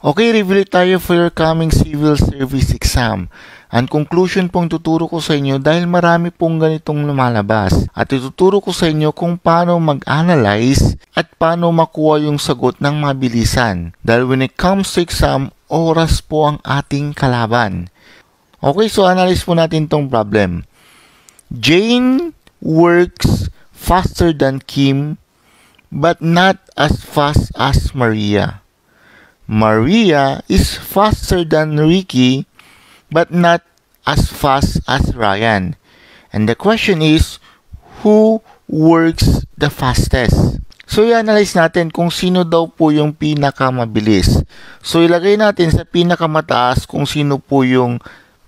Okay, review tayo for your coming civil service exam. Ang conclusion pong tuturo ko sa inyo dahil marami pong ganitong lumalabas. At ituturo ko sa inyo kung paano mag-analyze at paano makuha yung sagot ng mabilisan. Dahil when it comes to exam, oras po ang ating kalaban. Okay, so analyze po natin tong problem. Jane works faster than Kim but not as fast as Maria. Maria is faster than Ricky but not as fast as Ryan. And the question is, who works the fastest? So i-analyze natin kung sino daw po yung pinakamabilis. So ilagay natin sa pinakamataas kung sino po yung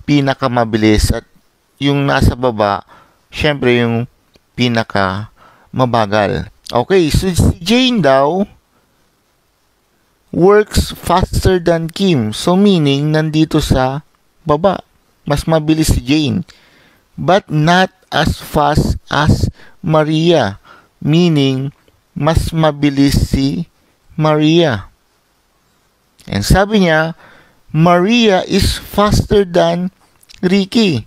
pinakamabilis at yung nasa baba, syempre yung pinakamabagal. Okay, so si Jane daw works faster than Kim. So meaning, nandito sa baba. Mas mabilis si Jane. But not as fast as Maria. Meaning, mas mabilis si Maria. And sabi niya, Maria is faster than Ricky.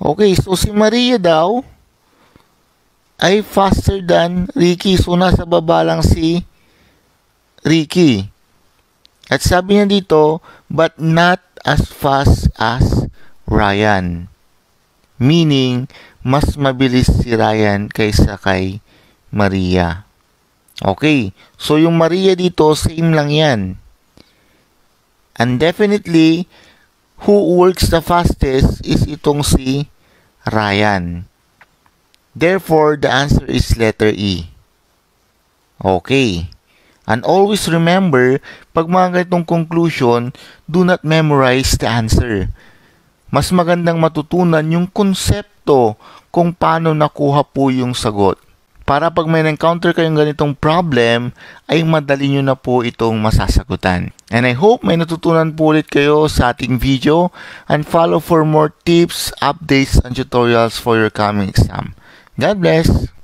Okay, so si Maria daw ay faster than Ricky. So nasa baba lang si Ricky. At sabi niya dito, but not as fast as Ryan. Meaning, mas mabilis si Ryan kaysa kay Maria. Okay, so yung Maria dito, same lang yan. And definitely, who works the fastest is itong si Ryan. Therefore, the answer is letter E. Okay. And always remember, pag mga ganitong conclusion, do not memorize the answer. Mas magandang matutunan yung konsepto kung paano nakuha po yung sagot. Para pag may encounter kayong ganitong problem, ay madali nyo na po itong masasagutan. And I hope may natutunan po ulit kayo sa ating video and follow for more tips, updates, and tutorials for your coming exam. God bless!